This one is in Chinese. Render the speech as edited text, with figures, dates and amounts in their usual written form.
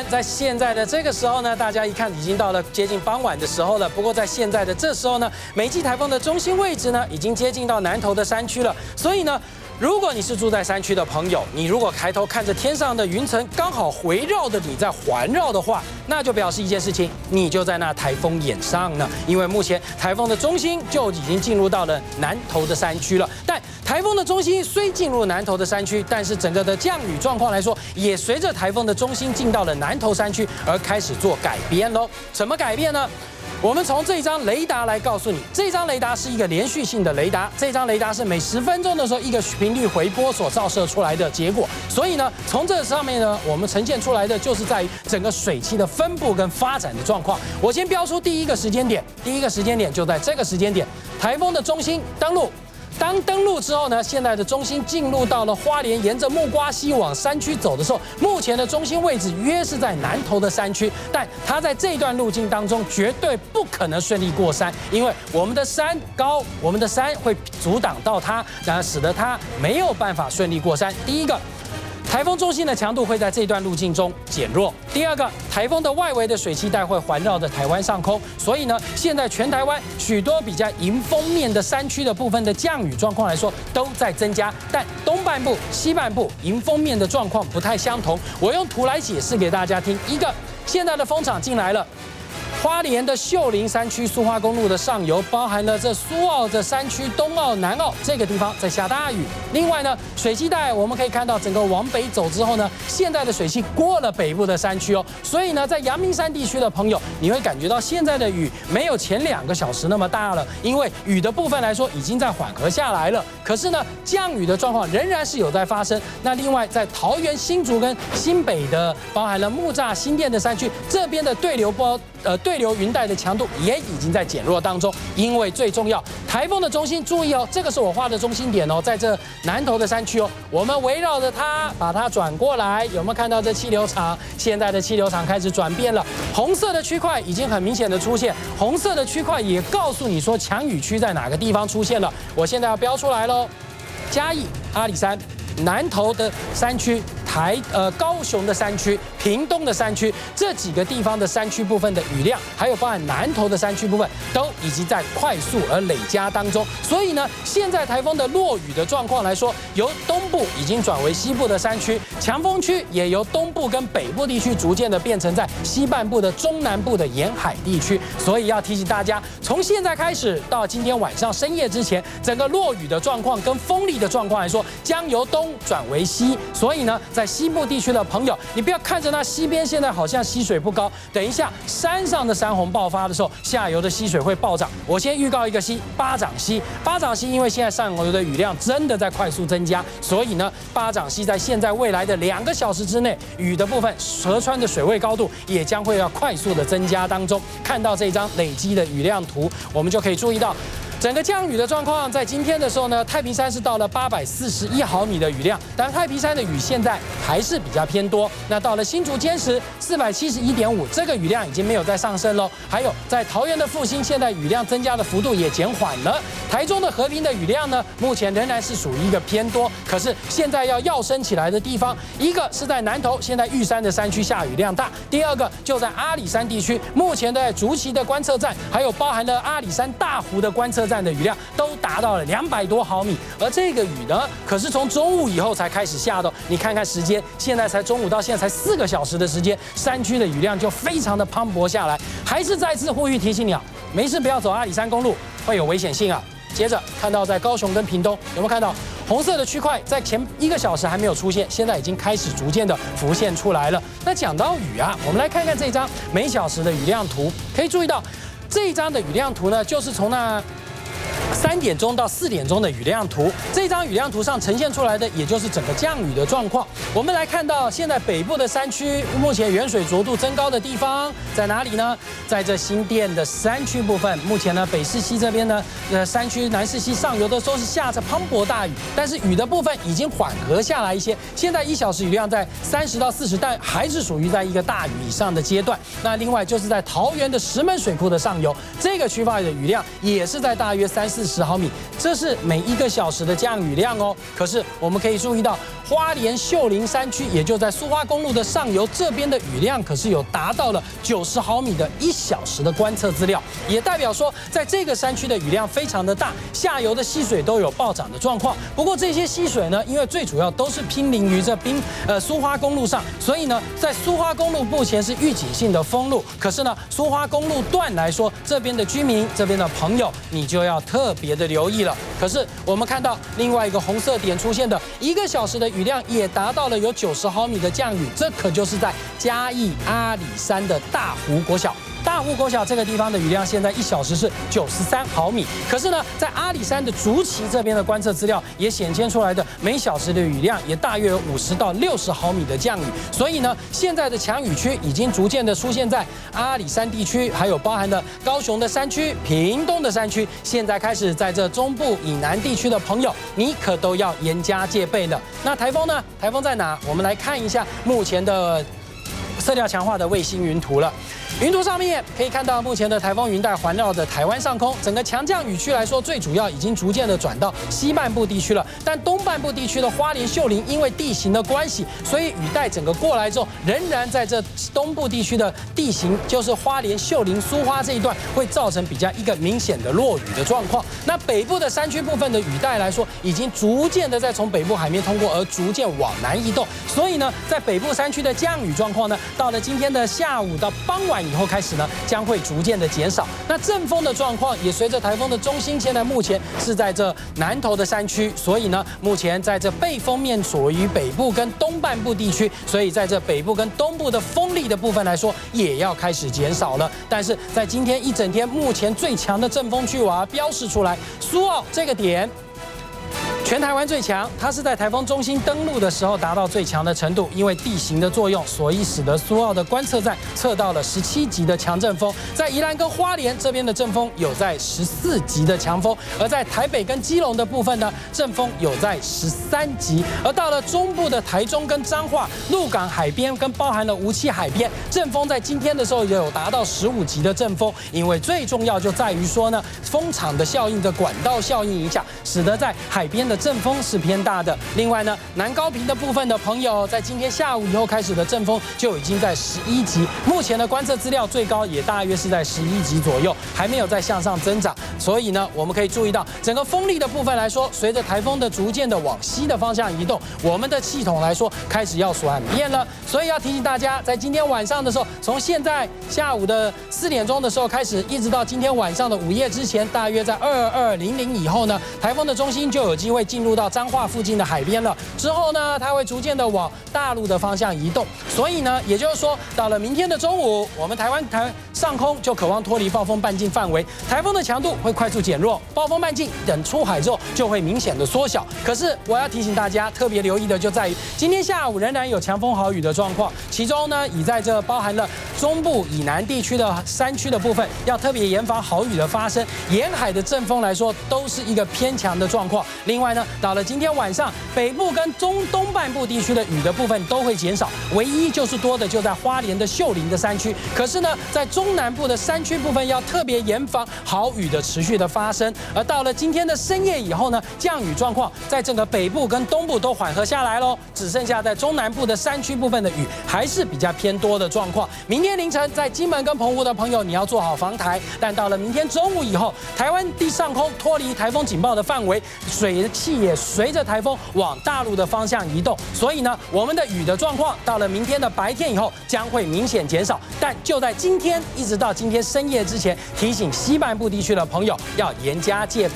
在现在的这个时候呢，大家一看已经到了接近傍晚的时候了。不过在现在的这时候呢，美季台风的中心位置呢，已经接近到南投的山区了。所以呢，如果你是住在山区的朋友，你如果抬头看着天上的云层，刚好围绕着你在环绕的话，那就表示一件事情，你就在那台风眼上呢。因为目前台风的中心就已经进入到了南投的山区了。但台风的中心虽进入南投的山区，但是整个的降雨状况来说，也随着台风的中心进到了南投山区而开始做改变喽。怎么改变呢？我们从这张雷达来告诉你，这张雷达是一个连续性的雷达，这张雷达是每10分钟的时候一个频率回波所照射出来的结果。所以呢，从这上面呢，我们呈现出来的就是在于整个水汽的分布跟发展的状况。我先标出第一个时间点，第一个时间点就在这个时间点，台风的中心登陆。当登陆之后呢，现在的中心进入到了花莲，沿着木瓜溪往山区走的时候，目前的中心位置约是在南投的山区，但它在这段路径当中绝对不可能顺利过山，因为我们的山高，我们的山会阻挡到它，然后使得它没有办法顺利过山。第一个，台风中心的强度会在这段路径中减弱。第二个，台风的外围的水汽带会环绕着台湾上空，所以呢，现在全台湾许多比较迎风面的山区的部分的降雨状况来说都在增加，但东半部、西半部迎风面的状况不太相同。我用图来解释给大家听。一个，现在的风场进来了。花莲的秀林山区苏花公路的上游，包含了这苏澳的山区、东澳、南澳这个地方在下大雨。另外呢，水汽带我们可以看到，整个往北走之后呢，现在的水汽过了北部的山区哦，所以呢，在阳明山地区的朋友，你会感觉到现在的雨没有前2个小时那么大了，因为雨的部分来说已经在缓和下来了。可是呢，降雨的状况仍然是有在发生。那另外，在桃园、新竹跟新北的，包含了木栅、新店的山区这边的对流云带的强度也已经在减弱当中，因为最重要，台风的中心注意哦，这个是我画的中心点哦，在这南投的山区哦，我们围绕着它，把它转过来，有没有看到这气流场？现在的气流场开始转变了，红色的区块已经很明显的出现，红色的区块也告诉你说强雨区在哪个地方出现了。我现在要标出来喽，嘉义、阿里山、南投的山区。高雄的山区、屏东的山区这几个地方的山区部分的雨量，还有包含南投的山区部分，都已经在快速而累加当中。所以呢，现在台风的落雨的状况来说，由东部已经转为西部的山区，强风区也由东部跟北部地区逐渐的变成在西半部的中南部的沿海地区。所以要提醒大家，从现在开始到今天晚上深夜之前，整个落雨的状况跟风力的状况来说，将由东转为西。所以呢，在西部地区的朋友，你不要看着那西边现在好像溪水不高，等一下山上的山洪爆发的时候，下游的溪水会暴涨。我先预告一个溪，巴掌溪。巴掌溪因为现在上游的雨量真的在快速增加，所以呢，巴掌溪在现在未来的2个小时之内，雨的部分河川的水位高度也将会要快速的增加当中。看到这张累积的雨量图，我们就可以注意到。整个降雨的状况，在今天的时候呢，太平山是到了841毫米的雨量，但太平山的雨现在还是比较偏多。那到了新竹尖石471.5，这个雨量已经没有再上升喽。还有在桃园的复兴，现在雨量增加的幅度也减缓了。台中的和平的雨量呢，目前仍然是属于一个偏多，可是现在要升起来的地方，一个是在南投，现在玉山的山区下雨量大；第二个就在阿里山地区，目前在竹崎的观测站，还有包含了阿里山大湖的观测站的雨量都达到了200多毫米，而这个雨呢，可是从中午以后才开始下的。你看看时间，现在才中午到现在才4个小时的时间，山区的雨量就非常的磅礴下来。还是再次呼吁提醒你啊，没事不要走阿里山公路，会有危险性啊。接着看到在高雄跟屏东，有没有看到红色的区块在前1个小时还没有出现，现在已经开始逐渐的浮现出来了。那讲到雨啊，我们来看看这张每小时的雨量图，可以注意到这一张的雨量图呢，就是从那3点钟到4点钟的雨量图，这张雨量图上呈现出来的，也就是整个降雨的状况。我们来看到，现在北部的山区目前远水浊度增高的地方在哪里呢？在这新店的山区部分，目前呢北势溪这边呢，山区南势溪上游的都是下着磅礴大雨，但是雨的部分已经缓和下来一些。现在1小时雨量在30到40，但还是属于在一个大雨以上的阶段。那另外就是在桃园的石门水库的上游，这个区块的雨量也是在大约3、4 40毫米，这是每1个小时的降雨量哦。可是我们可以注意到，花莲秀林山区，也就在苏花公路的上游这边的雨量，可是有达到了90毫米的1小时的观测资料，也代表说，在这个山区的雨量非常的大，下游的溪水都有暴涨的状况。不过这些溪水呢，因为最主要都是濒临于这苏花公路上，所以呢，在苏花公路目前是预警性的封路。可是呢，苏花公路段来说，这边的居民、这边的朋友，你就要特别的留意了。可是我们看到另外一个红色点出现的1个小时的雨量也达到了有90毫米的降雨，这可就是在嘉义阿里山的大湖国小。大湖国小这个地方的雨量现在1小时是93毫米，可是呢，在阿里山的竹崎这边的观测资料也显现出来的每小时的雨量也大约有50到60毫米的降雨，所以呢，现在的强雨区已经逐渐的出现在阿里山地区，还有包含了高雄的山区、屏东的山区，现在开始在这中部以南地区的朋友，你可都要严加戒备了。那台风呢？台风在哪？我们来看一下目前的色调强化的卫星云图了。云图上面可以看到，目前的台风云带环绕着台湾上空，整个强降雨区来说，最主要已经逐渐的转到西半部地区了。但东半部地区的花莲秀林，因为地形的关系，所以雨带整个过来之后，仍然在这东部地区的地形，就是花莲秀林苏花这一段，会造成比较一个明显的落雨的状况。那北部的山区部分的雨带来说，已经逐渐的在从北部海面通过，而逐渐往南移动。所以呢，在北部山区的降雨状况呢，到了今天的下午到傍晚以后开始呢，将会逐渐的减少。那阵风的状况也随着台风的中心，现在目前是在这南投的山区，所以呢，目前在这背风面属于北部跟东半部地区，所以在这北部跟东部的风力的部分来说，也要开始减少了。但是在今天一整天，目前最强的阵风区我要标示出来，苏澳这个点。全台湾最强，它是在台风中心登陆的时候达到最强的程度，因为地形的作用，所以使得苏澳的观测站测到了17级的强阵风。在宜兰跟花莲这边的阵风有在14级的强风，而在台北跟基隆的部分呢，阵风有在13级。而到了中部的台中跟彰化、鹿港海边跟包含了梧栖海边，阵风在今天的时候也有达到15级的阵风。因为最重要就在于说呢，风场的效应的管道效应影响，使得在海边的阵风是偏大的。另外呢，南高屏的部分的朋友，在今天下午以后开始的阵风就已经在11级，目前的观测资料最高也大约是在11级左右，还没有再向上增长。所以呢，我们可以注意到整个风力的部分来说，随着台风的逐渐的往西的方向移动，我们的系统来说开始要转变了。所以要提醒大家，在今天晚上的时候，从现在下午的4点钟的时候开始，一直到今天晚上的午夜之前，大约在22:00以后呢，台风的中心就有机会进入到彰化附近的海边了。之后呢，它会逐渐的往大陆的方向移动。所以呢，也就是说，到了明天的中午，我们台湾上空就渴望脱离暴风半径范围，台风的强度会快速减弱，暴风半径等出海之后就会明显的缩小。可是我要提醒大家，特别留意的就在于今天下午仍然有强风豪雨的状况，其中呢，已在这包含了中部以南地区的山区的部分，要特别严防豪雨的发生。沿海的阵风来说，都是一个偏强的状况。另外呢，到了今天晚上，北部跟东半部地区的雨的部分都会减少，唯一就是多的就在花莲的秀林的山区。可是呢，在中南部的山区部分要特别严防豪雨的持续的发生。而到了今天的深夜以后呢，降雨状况在整个北部跟东部都缓和下来喽，只剩下在中南部的山区部分的雨还是比较偏多的状况。明天凌晨在金门跟澎湖的朋友，你要做好防台。但到了明天中午以后，台湾地上空脱离台风警报的范围，水汽也随着台风往大陆的方向移动，所以呢，我们的雨的状况到了明天的白天以后将会明显减少。但就在今天一直到今天深夜之前，提醒西半部地区的朋友要严加戒备。